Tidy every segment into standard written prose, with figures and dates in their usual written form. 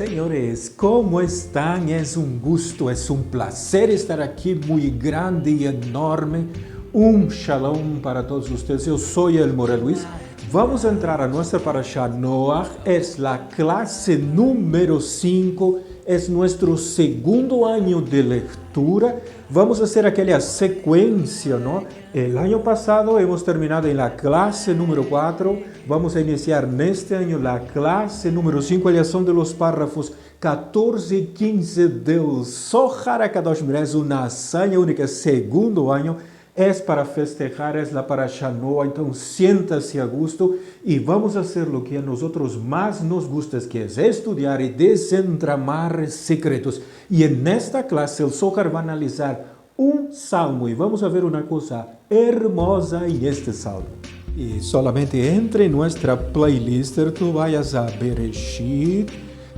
Señores, ¿cómo están? Es un gusto, es un placer estar aquí, muy grande y enorme. Un shalom para todos ustedes. Yo soy el More Luis. Vamos a entrar a nuestra parashá Noach. Es la clase número 5. Es nuestro segundo año de lectura. Vamos a hacer aquella secuencia, ¿no? El año pasado hemos terminado en la clase número 4. Vamos a iniciar en este año la clase número 5. Ya son de los párrafos 14 y 15 del Zohar HaKadosh. Mira, es una hazaña única. Segundo año. Es para festejar, es la parashá Noach, então siéntase a gusto y vamos a hacer lo que a nosotros más nos gusta, que es estudiar y desentramar secretos. Y en esta clase el Zohar va a analizar un salmo y vamos a ver una cosa hermosa en este salmo. Y solamente entre nuestra playlist tú vayas a Bereshit,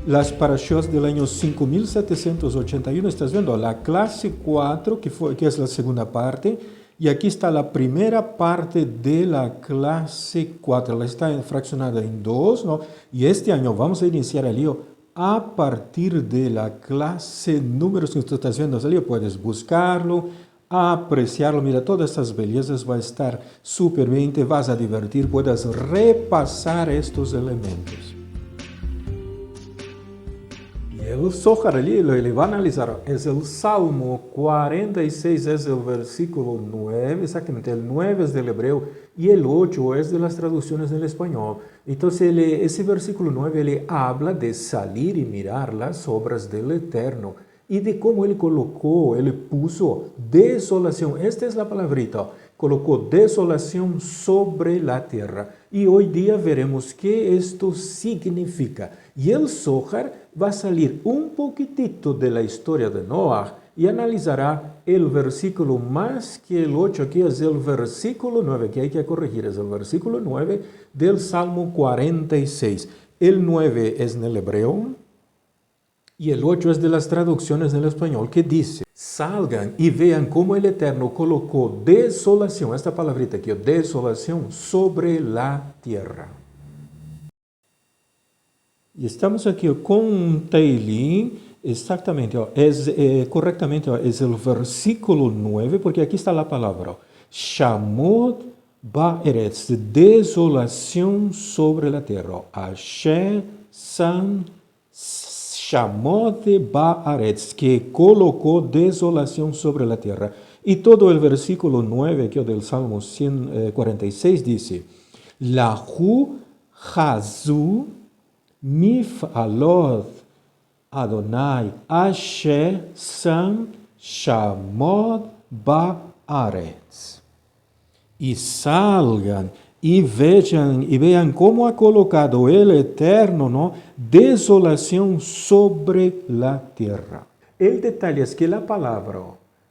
las parashot del año 5781, estás viendo la clase 4, que es la segunda parte, y aquí está la primera parte de la clase 4, la está fraccionada en dos, ¿no? Y este año vamos a iniciar el lío a partir de la clase número 5, tú estás viendo el lío, puedes buscarlo, apreciarlo, mira, todas estas bellezas va a estar súper bien, te vas a divertir, puedes repasar estos elementos. El Zohar le va a analizar, es el Salmo 46, es el versículo 9, exactamente, el 9 es del hebreo y el 8 es de las traducciones del español. Entonces ese versículo 9 le habla de salir y mirar las obras del Eterno y de cómo él colocó, él puso desolación, esta es la palabrita, colocó desolación sobre la tierra. Y hoy día veremos qué esto significa. Y el Zohar va a salir un poquitito de la historia de Noach y analizará el versículo más que el 8, aquí es el versículo 9, que hay que corregir, es el versículo 9 del Salmo 46. El 9 es en el hebreo y el 8 es de las traducciones del español, que dice: salgan y vean cómo el Eterno colocó desolación, esta palabrita aquí, desolación, sobre la tierra. Y estamos aquí con un Teilim, exactamente, correctamente, es el versículo 9, porque aquí está la palabra Shamot Ba'eretz, desolación sobre la tierra. Asher San Shamot Ba'aretz, que colocó desolación sobre la tierra. Y todo el versículo 9 que del Salmo 146 dice: Lahu Hazu Mifalot Adonai Asher Sam Shamot Ba'aretz. Y salgan y vean cómo ha colocado el Eterno, ¿no?, desolación sobre la tierra. El detalle es que la palabra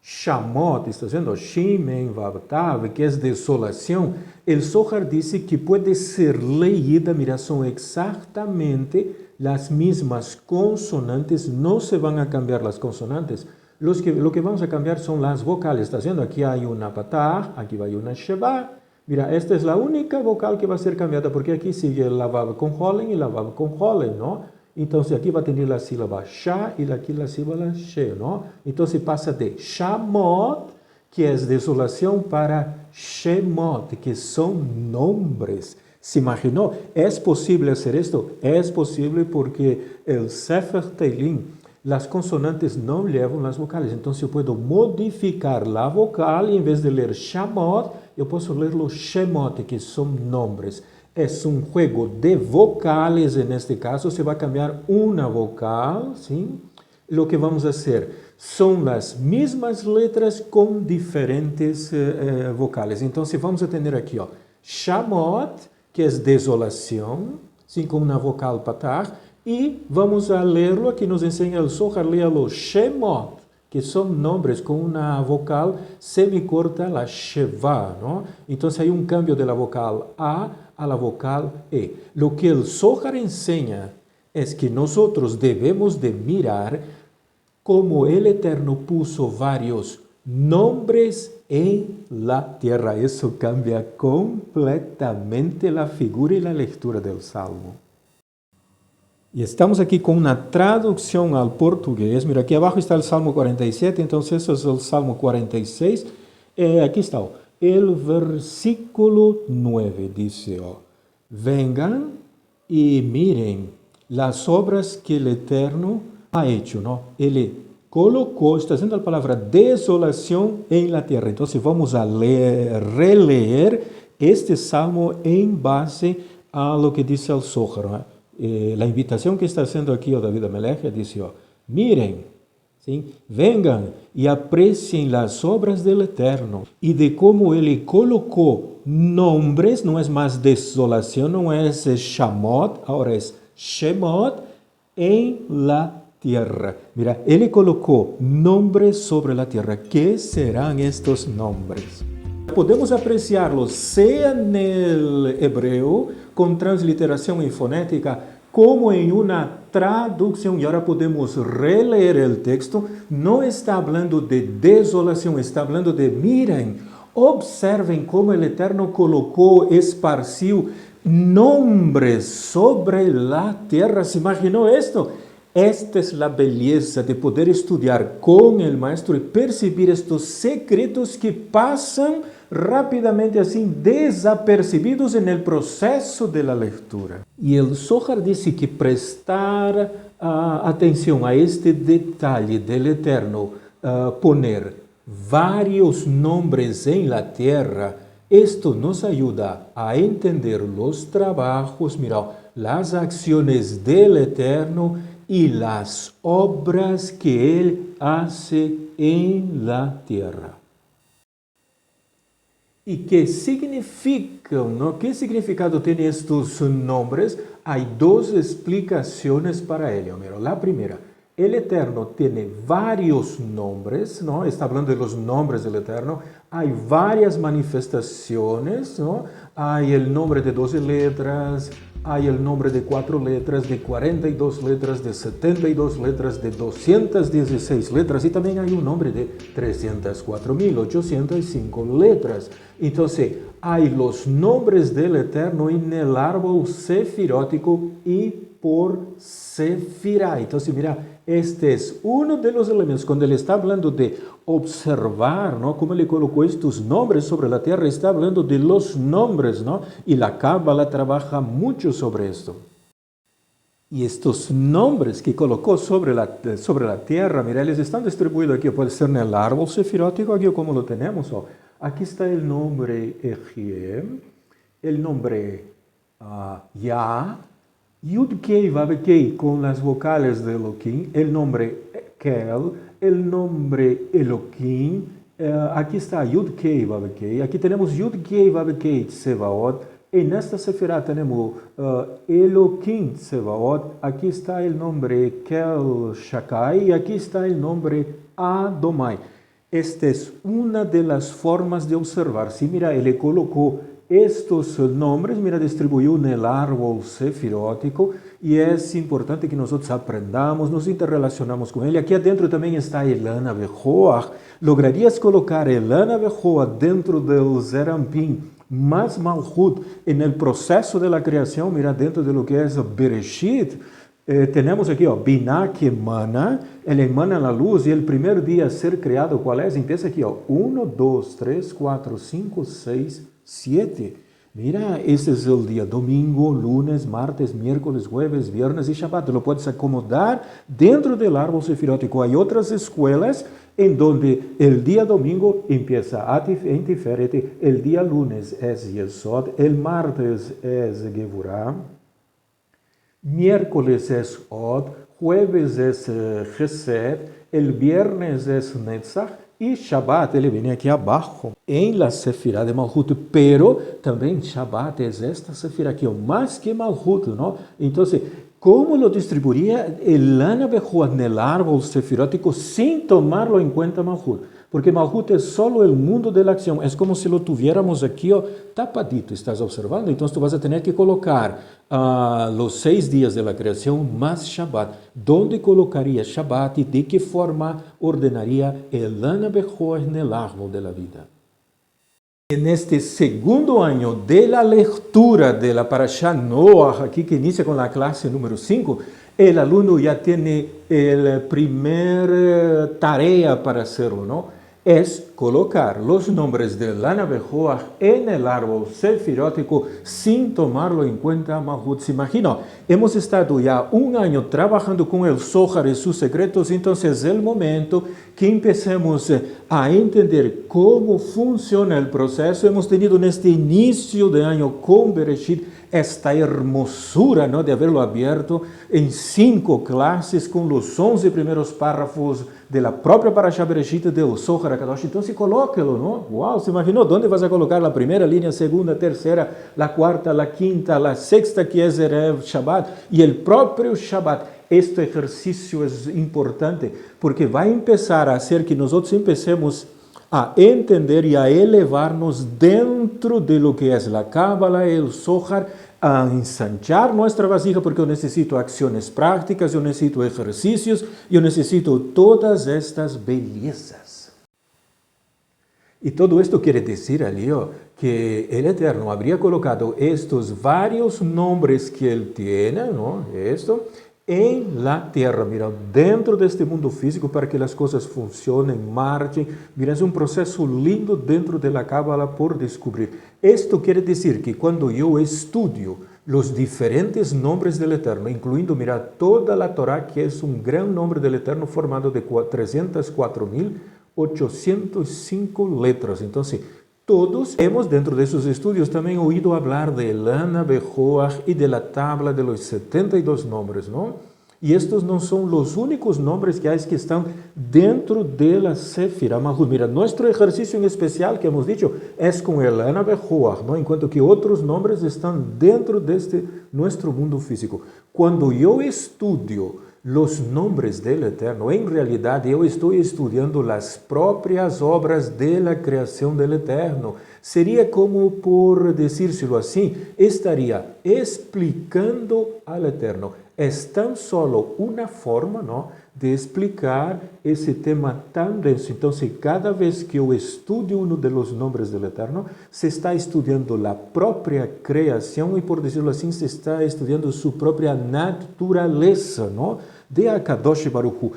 Shamot, está diciendo Shimen Vavtav, que es desolación, el Zohar dice que puede ser leída, mira, son exactamente las mismas consonantes, no se van a cambiar las consonantes. Lo que vamos a cambiar son las vocales, está diciendo, aquí hay una patah, aquí va una sheba. Mira, esta es la única vocal que va a ser cambiada, porque aquí sigue la vav con holen y la vav con holen, ¿no? Entonces aquí va a tener la sílaba sha y aquí la sílaba she, ¿no? Entonces pasa de shamot, que es desolación, para shemot, que son nombres. ¿Se imaginó? ¿Es posible hacer esto? Es posible porque el Sefer Teilim, las consonantes no llevan las vocales. Entonces yo puedo modificar la vocal y en vez de leer shamot, yo puedo leerlo shemot, que son nombres. Es un juego de vocales, en este caso se va a cambiar una vocal, ¿sí? Lo que vamos a hacer son las mismas letras con diferentes vocales. Entonces vamos a tener aquí, shamot, que es desolación, ¿sí?, con una vocal patah, y vamos a leerlo, aquí nos enseña el Zohar, léalo shemot, que son nombres con una vocal semicorta, la sheva, ¿no? Entonces hay un cambio de la vocal A a la vocal E. Lo que el Zohar enseña es que nosotros debemos de mirar cómo el Eterno puso varios nombres en la tierra. Eso cambia completamente la figura y la lectura del Salmo. Y estamos aquí con una traducción al portugués. Mira, aquí abajo está el Salmo 47, entonces eso es el Salmo 46. Aquí está, el versículo 9 dice, vengan y miren las obras que el Eterno ha hecho, ¿no? Él colocó, está haciendo la palabra desolación en la tierra. Entonces vamos a releer este salmo en base a lo que dice el Zohar, ¿no? La invitación que está haciendo aquí David Amelech dice, miren, ¿sí? Vengan y aprecien las obras del Eterno y de cómo Él colocó nombres, no es más desolación, no es Shamot, ahora es Shemot, en la tierra. Mira, Él colocó nombres sobre la tierra. ¿Qué serán estos nombres? Podemos apreciarlos sea en el hebreo con transliteración y fonética como en una traducción, y ahora podemos releer el texto. No está hablando de desolación, está hablando de miren, observen cómo el Eterno colocó, esparció nombres sobre la tierra. ¿Se imaginó esto? Esta es la belleza de poder estudiar con el maestro y percibir estos secretos que pasan rápidamente así desapercibidos en el proceso de la lectura. Y el Zohar dice que prestar atención a este detalle del Eterno, poner varios nombres en la tierra, esto nos ayuda a entender los trabajos, mira, las acciones del Eterno y las obras que Él hace en la tierra. ¿Y qué significan, no? ¿Qué significado tienen estos nombres? Hay dos explicaciones para ello. Mira, la primera, el Eterno tiene varios nombres, ¿no? Está hablando de los nombres del Eterno. Hay varias manifestaciones, ¿no? Hay el nombre de 12 letras, hay el nombre de 4 letras, de 42 letras, de 72 letras, de 216 letras y también hay un nombre de 304.805 letras. Entonces, hay los nombres del Eterno en el árbol sefirótico y por sefirá. Entonces, mira, este es uno de los elementos. Cuando él está hablando de observar, ¿no? Cómo le colocó estos nombres sobre la tierra, está hablando de los nombres, ¿no? Y la Cábala trabaja mucho sobre esto. Y estos nombres que colocó sobre la tierra, mira, ellos están distribuidos aquí, puede ser en el árbol sefirótico, aquí como lo tenemos. Aquí está el nombre Ejiem, el nombre Yah, Yud-Kei, Vav-Kei con las vocales de Elohim, el nombre Kel, el nombre Elohim, aquí está Yud-Kei, Vav-Kei, aquí tenemos Yud-Kei, Vav-Kei, Tsevaot, en esta sefirá tenemos Elohim, Tsevaot, aquí está el nombre Kel Shakai y aquí está el nombre Adomai. Esta es una de las formas de observar. Sí, mira, él colocó estos nombres, mira, distribuyó en el árbol sefirótico y es importante que nosotros aprendamos, nos interrelacionamos con él. Aquí adentro también está el Ana Bejoach. ¿Lograrías colocar el Ana Bejoach dentro del Zerampin más Malhut en el proceso de la creación? Mira, dentro de lo que es Bereshit, tenemos aquí, Binah que emana, él emana la luz y el primer día a ser creado, ¿cuál es? Empieza aquí, 1, 2, 3, 4, 5, 6, 7. Mira, este es el día domingo, lunes, martes, miércoles, jueves, viernes y Shabbat. Lo puedes acomodar dentro del árbol sefirótico. Hay otras escuelas en donde el día domingo empieza en Tiferet, el día lunes es Yesod, el martes es Gevurah, miércoles es Od, jueves es Chesed, el viernes es Netzach y Shabbat, ele viene aquí abajo, en la sefirá de Malhut, pero también Shabbat es esta sefirá aquí, más que Malhut, ¿no? Entonces, ¿cómo lo distribuiría el Ana Bejoach en el árbol sefirótico sin tomarlo en cuenta Malhut? Porque Malhut es solo el mundo de la acción, es como si lo tuviéramos aquí tapadito, estás observando, entonces tú vas a tener que colocar los 6 días de la creación más Shabbat. ¿Dónde colocaría Shabbat y de qué forma ordenaría el Ana Bejoach en el árbol de la vida? En este segundo año de la lectura de la Parashá Noach, aquí que inicia con la clase número 5, el alumno ya tiene la primera tarea para hacerlo, ¿no? Es colocar los nombres de Lana Bejoach en el árbol sefirótico sin tomarlo en cuenta. Mahut se imagina, hemos estado ya un año trabajando con el Zohar y sus secretos, entonces es el momento que empecemos a entender cómo funciona el proceso. Hemos tenido en este inicio de año con Bereshit esta hermosura, ¿no?, de haberlo abierto en 5 clases con los 11 primeros párrafos de la propia Parashá Bereshit del Zohar HaKadosh. Entonces colóquelo, ¿no? Wow, ¿se imaginó? ¿Dónde vas a colocar la primera línea, segunda, tercera, la cuarta, la quinta, la sexta, que es Erev Shabbat, y el propio Shabbat? Este ejercicio es importante porque va a empezar a hacer que nosotros empecemos a entender y a elevarnos dentro de lo que es la Cábala, el Zohar, a ensanchar nuestra vasija, porque yo necesito acciones prácticas, yo necesito ejercicios, yo necesito todas estas bellezas. Y todo esto quiere decir, Alío, que el Eterno habría colocado estos varios nombres que Él tiene, ¿no?, esto, en la tierra, mira, dentro de este mundo físico, para que las cosas funcionen, marchen. Mira, es un proceso lindo dentro de la Cábala por descubrir. Esto quiere decir que cuando yo estudio los diferentes nombres del Eterno, incluyendo, mira, toda la Torah, que es un gran nombre del Eterno formado de 304.805 letras. Entonces, todos hemos dentro de esos estudios también oído hablar de Lana Bejoach y de la tabla de los 72 nombres, ¿no? Y estos no son los únicos nombres que hay que están dentro de la Sefirah Malhut. Mira, nuestro ejercicio en especial que hemos dicho es con el Lana Bejoach, ¿no?, en cuanto que otros nombres están dentro de nuestro mundo físico. Cuando yo estudio los nombres del Eterno, en realidad yo estoy estudiando las propias obras de la creación del Eterno. Sería como, por decírselo así, estaría explicando al Eterno. Es tan solo una forma, ¿no?, de explicar ese tema tan denso. Entonces, cada vez que yo estudio uno de los nombres del Eterno, se está estudiando la propia creación y, por decirlo así, se está estudiando su propia naturaleza, ¿no?, de Akadosh Baruch Hu.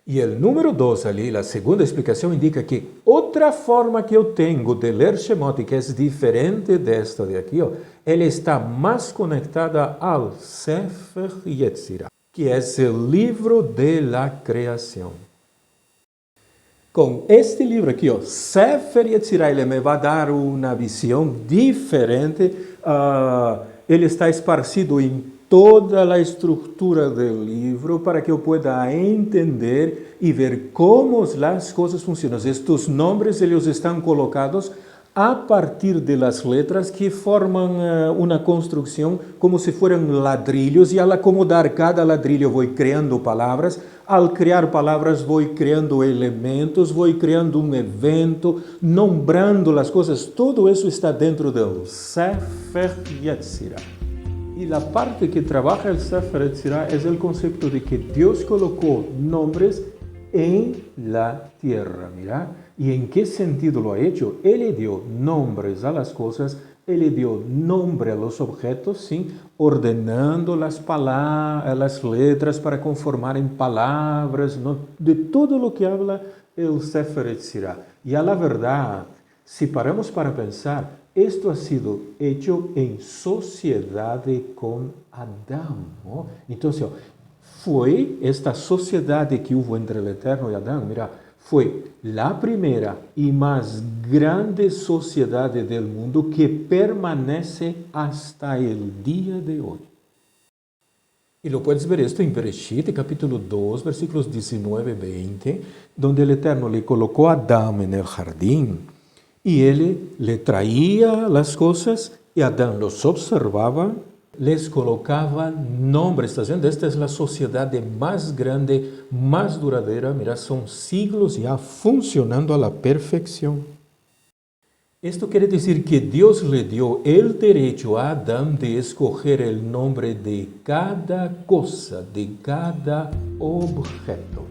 Y el número 2 ali, la segunda explicación, indica que otra forma que yo tengo de leer Shemot, que es diferente de esta de aquí, él está más conectada al Sefer Yetzirah, que es el libro de la creación. Con este libro aquí, Sefer Yetzirah, él me va a dar una visión diferente. Él está esparcido en toda la estructura del libro para que yo pueda entender y ver cómo las cosas funcionan. Estos nombres, ellos están colocados a partir de las letras que forman una construcción como si fueran ladrillos, y al acomodar cada ladrillo voy creando palabras. Al crear palabras voy creando elementos, voy creando un evento, nombrando las cosas. Todo eso está dentro del Sefer Yetzirah. Y la parte que trabaja el Sefer Yetzirah es el concepto de que Dios colocó nombres en la tierra, mira. ¿Y en qué sentido lo ha hecho? Él le dio nombres a las cosas, Él le dio nombre a los objetos, ¿sí?, ordenando las palabras, las letras para conformar en palabras, ¿no?, de todo lo que habla el Sefer Yetzirah. Y a la verdad, si paramos para pensar, esto ha sido hecho en sociedad con Adán, ¿no? Entonces, fue esta sociedad que hubo entre el Eterno y Adán, mira, fue la primera y más grande sociedad del mundo que permanece hasta el día de hoy. Y lo puedes ver esto en Bereshit, capítulo 2, versículos 19 y 20, donde el Eterno le colocó a Adán en el jardín. Y él le traía las cosas y Adán los observaba, les colocaba nombres. ¿Estás viendo? Esta es la sociedad más grande, más duradera. Mira, son siglos ya funcionando a la perfección. Esto quiere decir que Dios le dio el derecho a Adán de escoger el nombre de cada cosa, de cada objeto.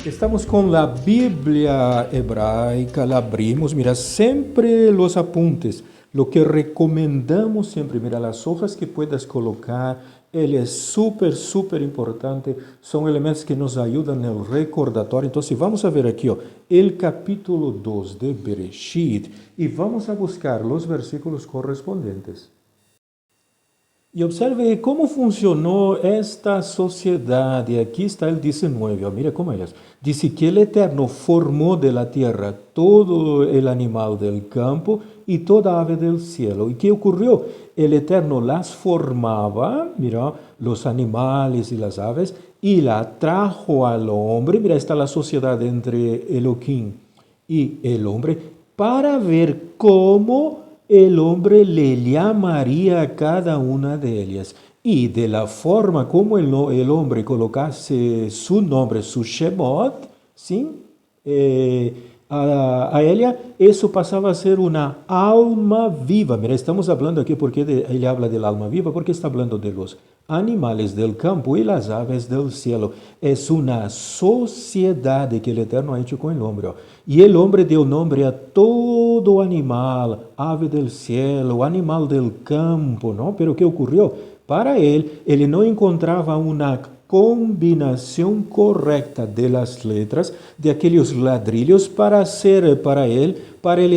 Estamos con la Biblia hebraica, la abrimos, mira, siempre los apuntes, lo que recomendamos siempre, mira, las hojas que puedas colocar ele é super importante, são elementos que nos ajudam no recordatório. Então, vamos a ver aqui, o capítulo 2 de Bereshit, e vamos a buscar os versículos correspondentes. E observe como funcionou esta sociedade. Aqui está el 19. Mira como é. Dice que el Eterno formó de la tierra todo el animal del campo y toda ave del cielo. ¿Y qué ocurrió? El Eterno las formaba, mira, los animales y las aves, y la trajo al hombre. Mira, está la sociedad entre Elohim y el hombre, para ver cómo el hombre le llamaría a cada una de ellas. Y de la forma como el hombre colocase su nombre, su Shemot, ¿sí? A ella, eso pasaba a ser una alma viva. Mira, estamos hablando aquí porque él habla del alma viva, porque está hablando de los animales del campo y las aves del cielo. Es una sociedad que el Eterno ha hecho con el hombre. Y el hombre dio nombre a todo animal, ave del cielo, animal del campo, ¿no? Pero ¿qué ocurrió? Para él no encontraba una combinación correcta de las letras, de aquellos ladrillos para hacer para él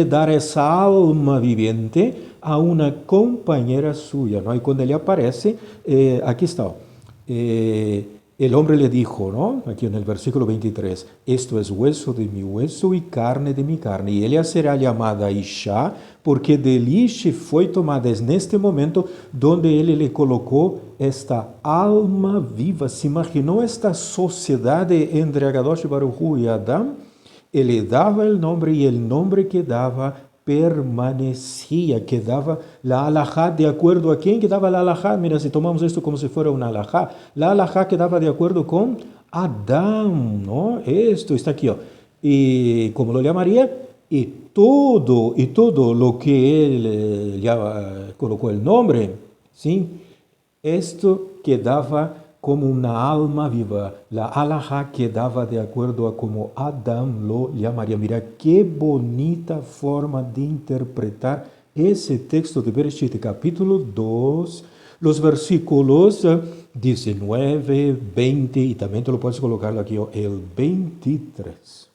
dar esa alma viviente a una compañera suya, ¿no? Y cuando él aparece, aquí está, el hombre le dijo, ¿no? Aquí en el versículo 23, esto es hueso de mi hueso y carne de mi carne, y ella será llamada Isha, porque del Ish fue tomada. Es en este momento donde él le colocó esta alma viva. ¿Se imaginó esta sociedad entre Akadosh Baruj Hu y Adán? Él le daba el nombre, y el nombre que daba permanecía, que daba la alajá de acuerdo a quién quedaba la alajá. Mira, si tomamos esto como si fuera una alajá, la alajá quedaba de acuerdo con Adán, ¿no? Esto está aquí, y como lo llamaría, y todo lo que él ya colocó el nombre, ¿sí? Esto quedaba como una alma viva. La alajá quedaba de acuerdo a como Adán lo llamaría. Mira qué bonita forma de interpretar ese texto de Bereshit, capítulo 2, los versículos 19, 20, y también te lo puedes colocar aquí, el 23.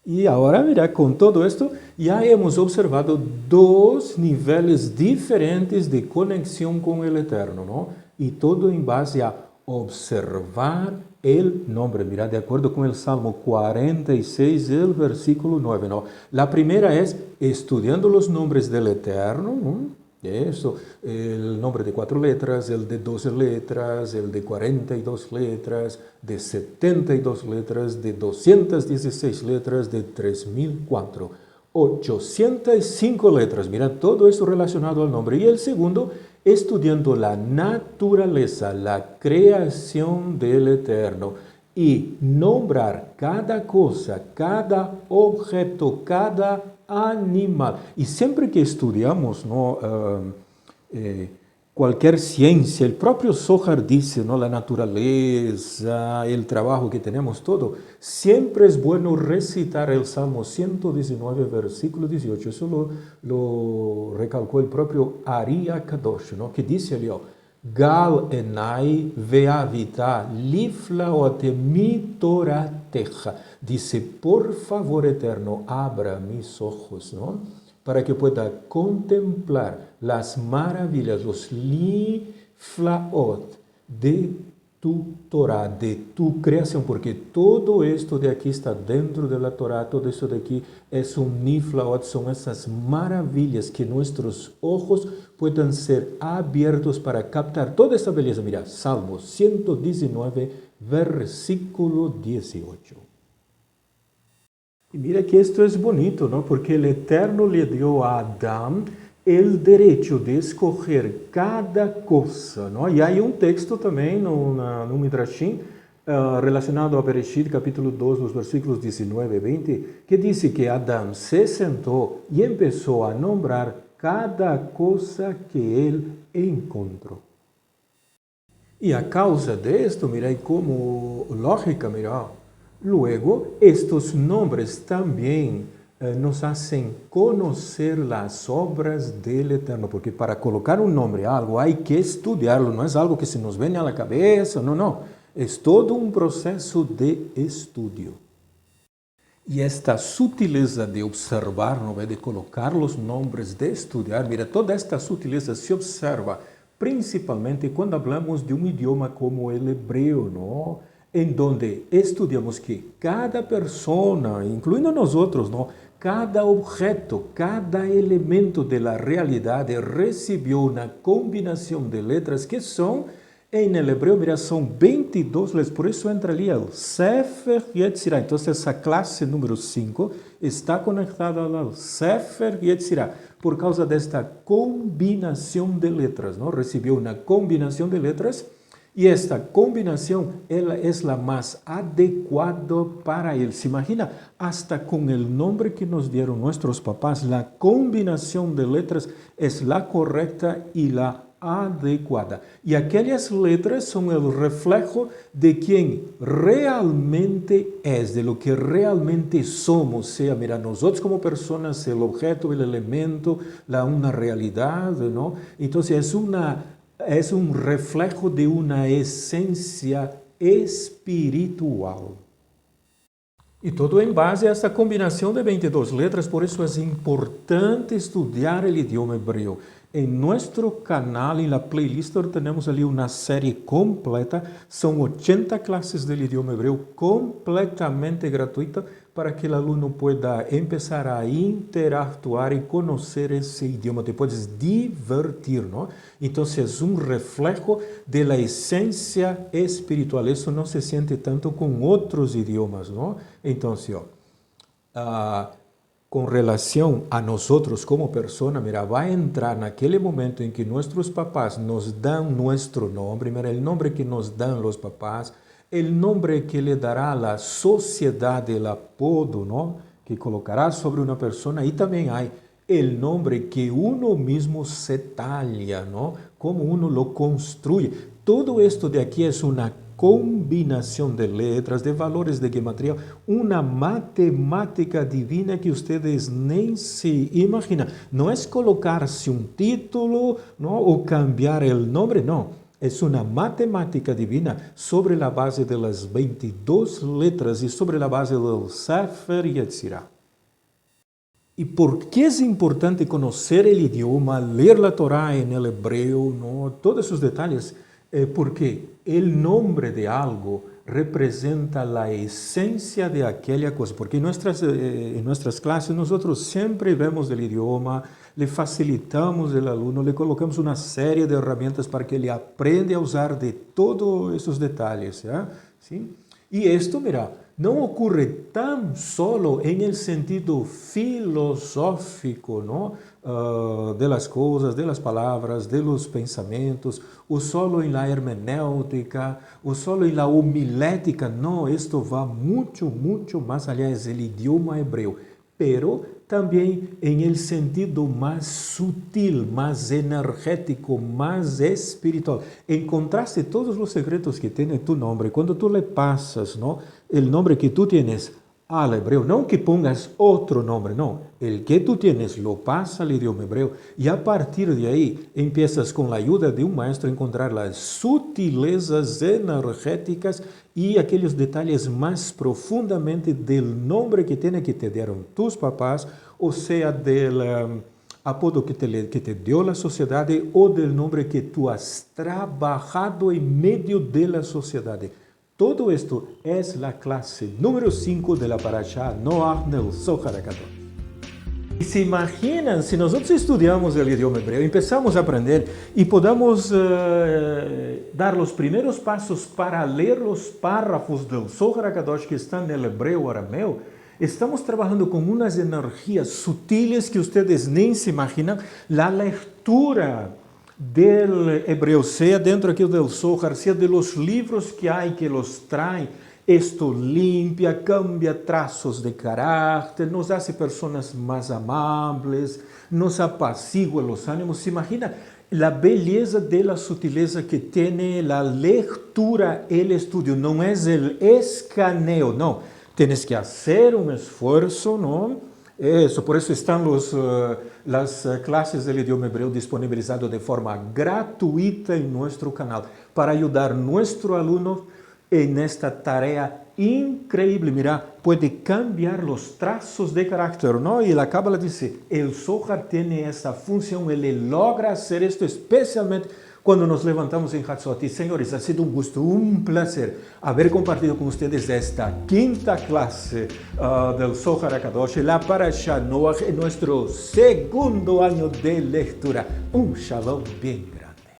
Y ahora, mira, con todo esto, ya hemos observado dos niveles diferentes de conexión con el Eterno, ¿no? Y todo en base a observar el nombre. Mira, de acuerdo con el Salmo 46, el versículo 9, ¿no? La primera es estudiando los nombres del Eterno, ¿no? Eso, el nombre de 4 letras, el de 12 letras, el de 42 letras, de 72 letras, de 216 letras, de 3004, 805 letras. Mira, todo eso relacionado al nombre. Y el segundo, estudiando la naturaleza, la creación del Eterno, y nombrar cada cosa, cada objeto, cada animal. Y siempre que estudiamos, ¿no? Cualquier ciencia, el propio Zohar dice, ¿no? La naturaleza, el trabajo que tenemos, todo, siempre es bueno recitar el Salmo 119, versículo 18. Eso lo recalcó el propio Ari Kadosh, ¿no? Que dice, Gal enai veavita liflaote mi torateja. Dice, por favor, Eterno, abra mis ojos, ¿no? Para que pueda contemplar las maravillas, los liflaot de tu Torah, de tu creación, porque todo esto de aquí está dentro de la Torah, todo esto de aquí es un niflaot, son esas maravillas que nuestros ojos puedan ser abiertos para captar toda esta belleza. Mira, Salmo 119, versículo 18. Y mira que esto es bonito, ¿no? Porque el Eterno le dio a Adán el derecho de escoger cada cosa, ¿no? Y hay un texto también, no Midrashim, relacionado a Bereshit, capítulo 2, los versículos 19 y 20, que dice que Adán se sentó y empezó a nombrar cada cosa que él encontró. Y a causa de esto, mira, y como lógica, mira, luego estos nombres también nos hacen conocer las obras del Eterno, porque para colocar un nombre a algo hay que estudiarlo, no es algo que se nos viene a la cabeza, no, es todo un proceso de estudio. Y esta sutileza de observar, ¿no? De colocar los nombres, de estudiar, mira, toda esta sutileza se observa principalmente cuando hablamos de un idioma como el hebreo, ¿no? En donde estudiamos que cada persona, incluyendo nosotros, ¿no? Cada objeto, cada elemento de la realidad recibió una combinación de letras que son, en el hebreo, mira, son 22 letras, por eso entra ali el Sefer Yetzirah. Entonces, esa clase número 5 está conectada al Sefer Yetzirah por causa de esta combinación de letras, ¿no? Recibió una combinación de letras y esta combinación es la más adecuada para él. Se imagina, hasta con el nombre que nos dieron nuestros papás, la combinación de letras es la correcta y la adecuada. Y aquellas letras son el reflejo de quien realmente es, de lo que realmente somos, sea, mira, nosotros como personas, el objeto, el elemento, una realidad, ¿no? Entonces es un reflejo de una esencia espiritual. Y todo en base a esta combinación de 22 letras, por eso es importante estudiar el idioma hebreo. En nuestro canal, en la playlist, tenemos ali una serie completa, son 80 clases del idioma hebreo completamente gratuita para que el alumno pueda empezar a interactuar y conocer ese idioma, te puedes divertir, ¿no? Entonces es un reflejo de la esencia espiritual, eso no se siente tanto con otros idiomas, ¿no? Entonces, con relación a nosotros como persona, mira, va a entrar en aquel momento en que nuestros papás nos dan nuestro nombre, mira, el nombre que nos dan los papás, el nombre que le dará la sociedad, el apodo, ¿no? Que colocará sobre una persona, y también hay el nombre que uno mismo se talla, ¿no? Cómo uno lo construye. Todo esto de aquí es una combinación de letras, de valores de gematría, una matemática divina que ustedes ni se imaginan. No es colocarse un título, ¿no? O cambiar el nombre, no. Es una matemática divina sobre la base de las 22 letras y sobre la base del Sefer Yetzirah. ¿Y por qué es importante conocer el idioma, leer la Torah en el hebreo, ¿no? Todos esos detalles? Porque el nombre de algo representa la esencia de aquella cosa. Porque en nuestras clases nosotros siempre vemos el idioma, le facilitamos al alumno, le colocamos una serie de herramientas para que él aprenda a usar de todos esos detalles. ¿Sí? Y esto, mira, no ocurre tan solo en el sentido filosófico, ¿no? De las cosas, de las palabras, de los pensamientos, o solo en la hermenéutica, o solo en la homilética. No, esto va mucho, mucho más allá, es el idioma hebreo. Pero también en el sentido más sutil, más energético, más espiritual. Encontraste todos los secretos que tiene tu nombre. Cuando tú le pasas, ¿no? El nombre que tú tienes al hebreo, no que pongas otro nombre, no. El que tú tienes lo pasa al idioma hebreo y a partir de ahí empiezas con la ayuda de un maestro a encontrar las sutilezas energéticas y aquellos detalles más profundamente del nombre que te dieron tus papás, o sea, del apodo que te dio la sociedad o del nombre que tú has trabajado en medio de la sociedad. Todo esto es la clase número 5 de la Parashá Noach del Zohar HaKadosh. Y se imaginan, si nosotros estudiamos el idioma hebreo, empezamos a aprender y podamos dar los primeros pasos para leer los párrafos del Zohar HaKadosh que están en el hebreo arameo, estamos trabajando con unas energías sutiles que ustedes ni se imaginan. La lectura del hebreo, sea dentro aquí del Zohar, sea de los libros que hay que los traen, esto limpia, cambia trazos de carácter, nos hace personas más amables, nos apacigua los ánimos. ¿Se imagina la belleza de la sutileza que tiene la lectura, el estudio? No es el escaneo, no. Tienes que hacer un esfuerzo, ¿no? Eso, por eso están las clases del idioma hebreo disponibilizadas de forma gratuita en nuestro canal para ayudar a nuestro alumno en esta tarea increíble. Mira, puede cambiar los trazos de carácter, ¿no? Y la Cábala dice, el Zohar tiene esa función, él logra hacer esto especialmente cuando nos levantamos en Hatzot. Y señores, ha sido un gusto, un placer haber compartido con ustedes esta quinta clase del Zohar HaKadosh, la Parashat Noach, en nuestro segundo año de lectura. Un shalom bien